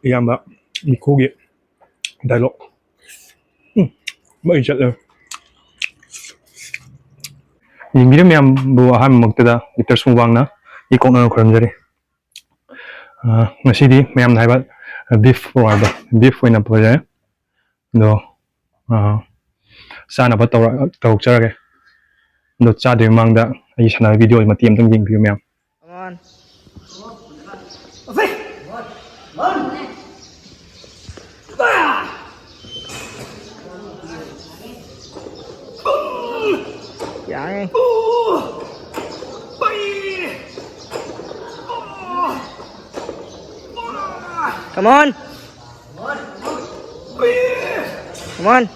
ꯏꯌꯥꯝꯕ ꯃꯤꯈꯣꯒꯤ ꯗꯥꯏꯂꯣꯛ ꯃꯩ ꯆꯠꯂꯦ ꯌꯦꯡꯕꯤꯔ ꯃꯌꯥꯝꯕꯨ ꯑꯍꯥꯟꯕꯃꯛꯇꯗ ꯗꯣꯛꯇꯔ ꯁꯨꯡꯋꯥꯡꯅ ꯏꯀꯣꯛꯅꯅ ꯈꯨꯔꯨꯝꯖꯔꯤ ꯉꯁꯤꯗꯤ ꯃꯌꯥꯝꯅ ꯍꯥꯏꯕ ꯕꯤꯐ ꯍꯥꯏꯕ ꯕꯤꯐ ꯑꯣꯏꯅ ꯄꯨꯖꯔꯦ ꯑꯗꯣ ꯆꯥꯅꯕ ꯇꯧꯔꯛꯆꯔꯒꯦ ꯑꯗꯣ ꯆꯥꯗ꯭ꯔꯤꯉꯩ ꯃꯃꯥꯡꯗ ꯑꯩꯒꯤ ꯁꯥꯟꯅꯕ ꯚꯤꯗꯤꯑꯣ ꯃꯇꯦꯛ ꯑꯃꯇꯪ ꯌꯦꯡꯕꯤꯌꯨ ꯃꯌꯥꯝ Dạ. Come on. Come on.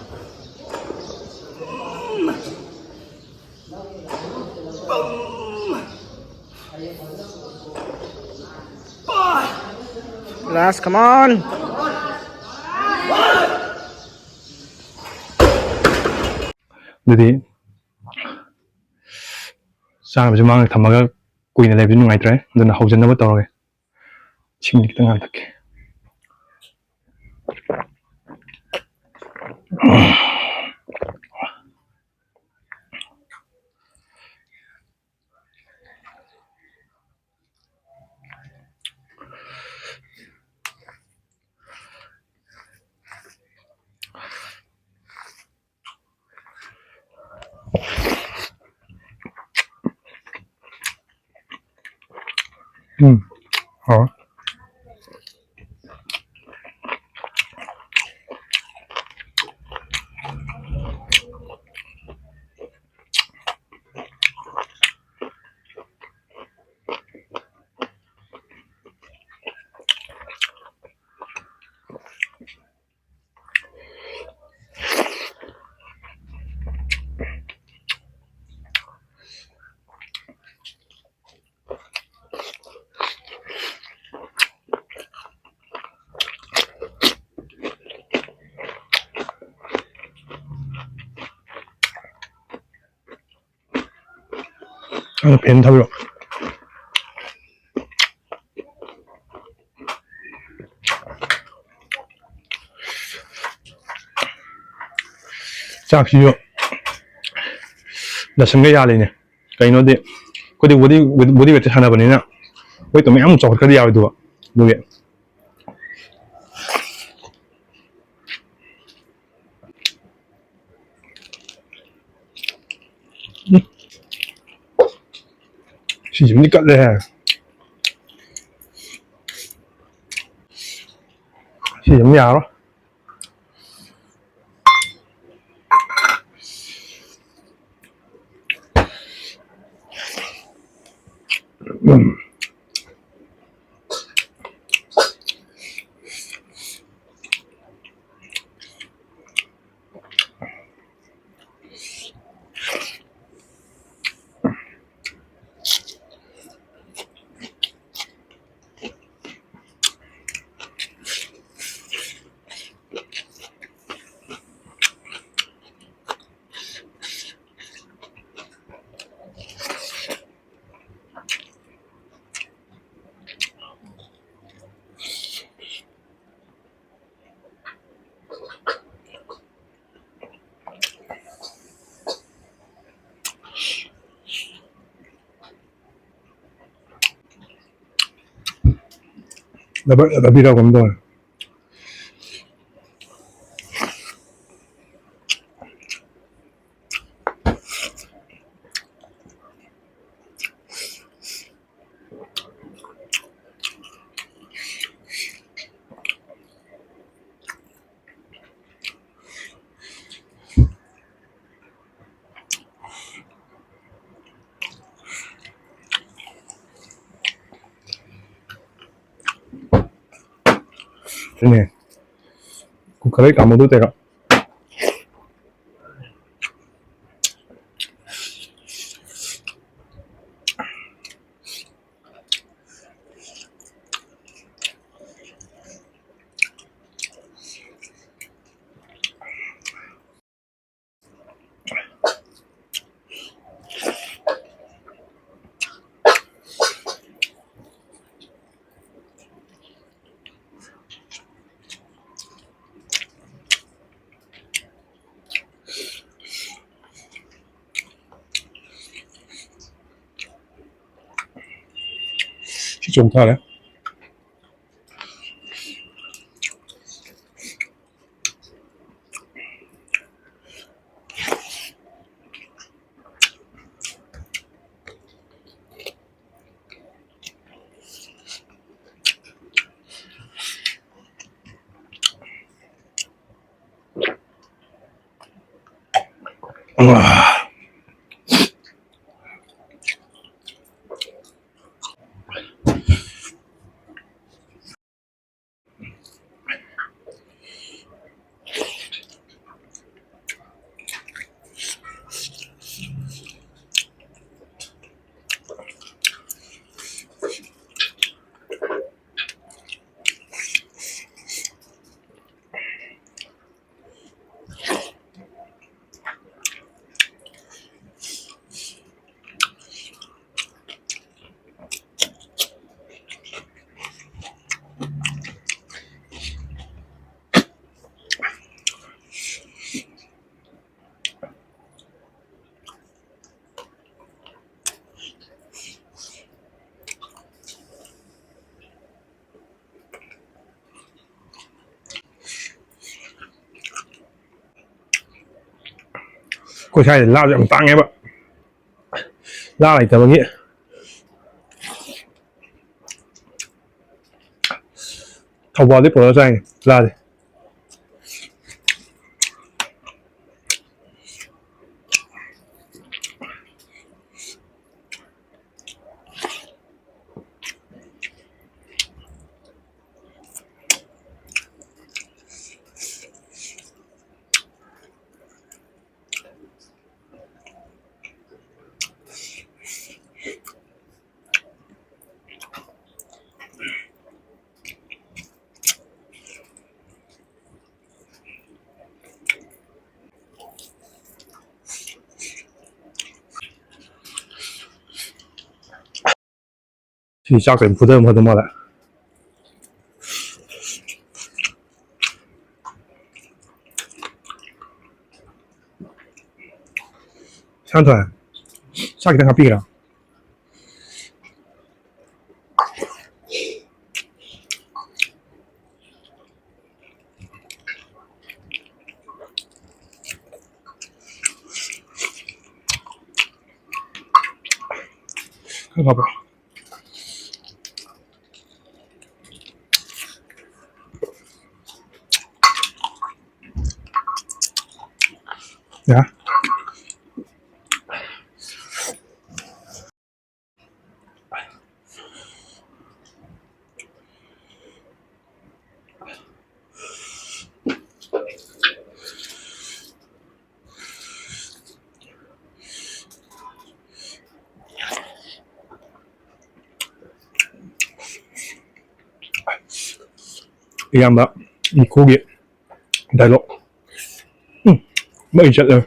Last, come on. ꯑꯗꯨꯗꯤ ꯆꯥꯅꯕꯁꯦ ꯃꯥꯡꯗ ꯊꯝꯃꯒ ꯀꯨꯏꯅ ꯂꯩꯕꯁꯨ ꯅꯨꯡꯉꯥꯏꯇ꯭ꯔꯦ ꯑꯗꯨꯅ ꯍꯧꯖꯟꯅꯕ ꯇꯧꯔꯒꯦ ꯏꯁꯤꯡ ꯈꯤꯇꯪ ꯍꯥꯟꯊꯛꯀꯦ ꯍꯥꯎ ꯐꯦꯟ ꯊꯥꯕꯤꯔꯣ ꯆꯥꯛꯁꯤꯁꯨ ꯂꯁꯟꯒ ꯌꯥꯜꯂꯤꯅꯦ ꯀꯩꯅꯣꯗꯤ ꯑꯩꯈꯣꯏꯗꯤ ꯕꯣꯗꯤ ꯋꯦꯠꯇ ꯁꯥꯟꯅꯕꯅꯤꯅ ꯋꯦꯠꯇꯣ ꯃꯌꯥꯝ ꯆꯥꯎꯈꯠꯈ꯭ꯔꯗꯤ ꯌꯥꯔꯣꯏꯗꯕ ꯑꯗꯨꯒꯤ ꯁꯤꯁꯤꯃꯗꯤ ꯀꯠꯂꯦꯍꯦ ꯁꯤꯁꯤꯃ ꯌꯥꯔꯣꯏ Dabira con dove? Ini kukarnya kamu tuh tega 仲睇下咧。哇！嗰菜辣就唔當嘅吧，辣嚟就乜嘢？頭發啲菠蘿聲，辣嘅。去炸根葡萄我都冇啦。香團，炸幾多下邊啦？看看吧。呀，一樣吧，一口嘅大陸，乜嘢質啊？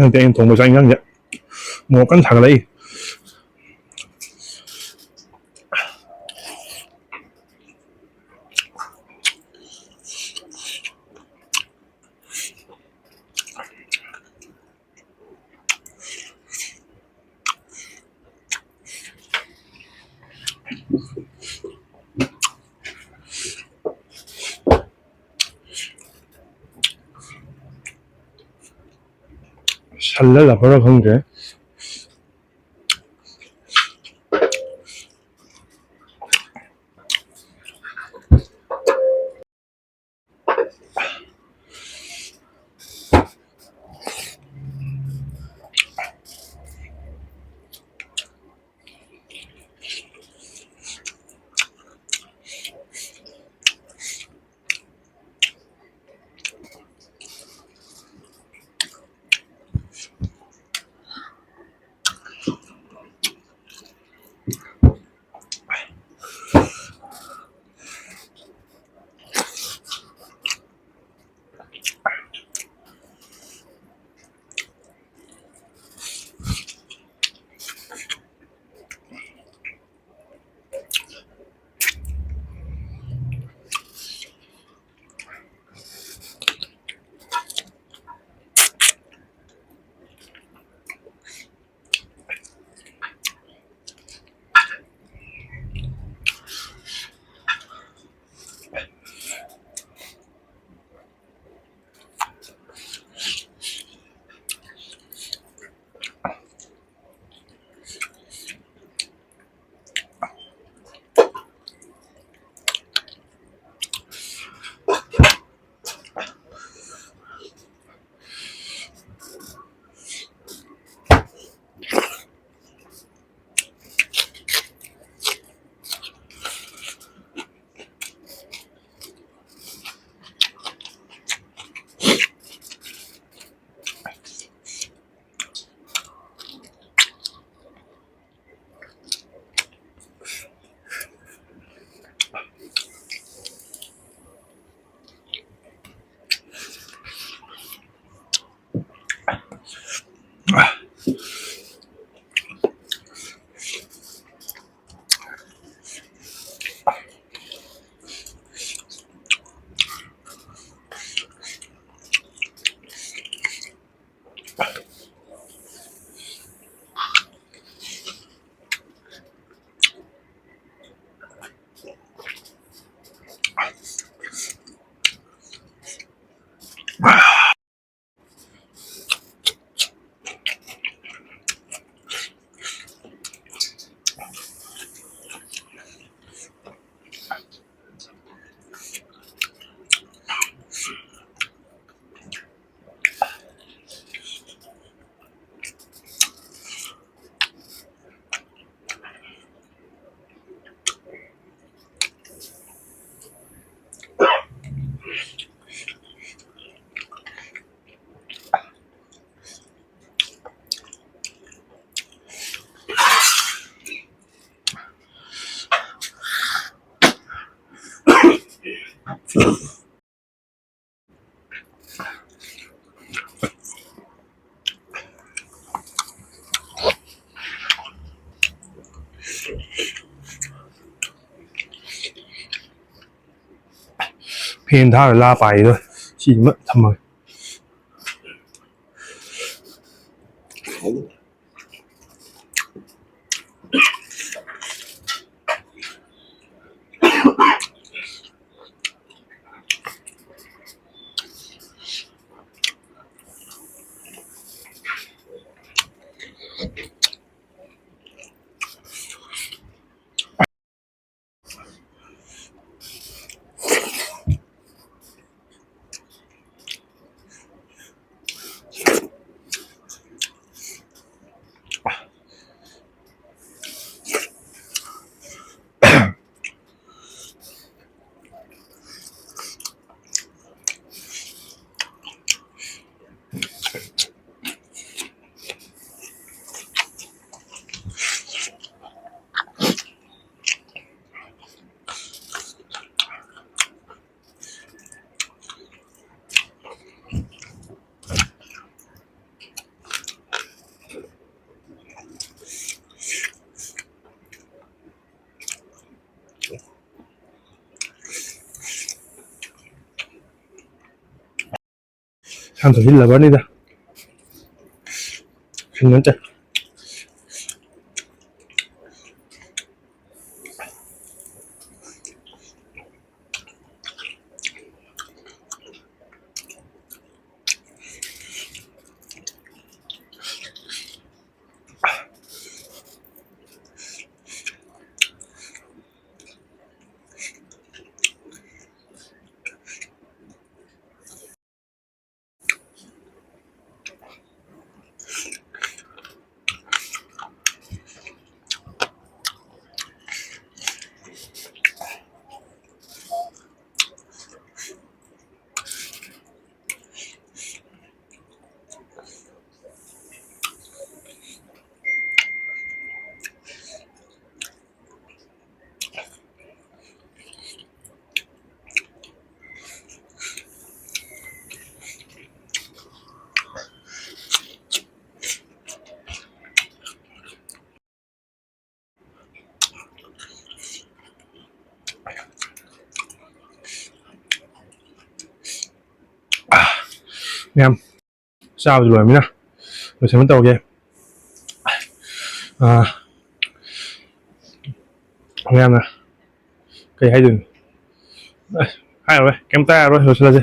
電影同步上映嘅，我跟查你。 살랄라버라 건데.偏他拉白了，是乜ทำไมทำตัวที่ละบ้านี่จ้ะขึ้นนั้นจ้ะ ꯃꯌꯥꯝ ꯆꯥꯕꯗꯨ ꯂꯣꯏꯔꯕꯅꯤꯅ ꯂꯣꯏꯁꯟꯕ ꯇꯧꯔꯒꯦ ꯃꯌꯥꯝꯅ ꯀꯩ ꯍꯥꯏꯗꯣꯏꯅꯣ ꯍꯥꯏꯔꯔꯣꯏ ꯀꯩꯝꯇ ꯍꯥꯏꯔꯔꯣꯏ ꯂꯣꯏꯁꯤꯜꯂꯁꯦ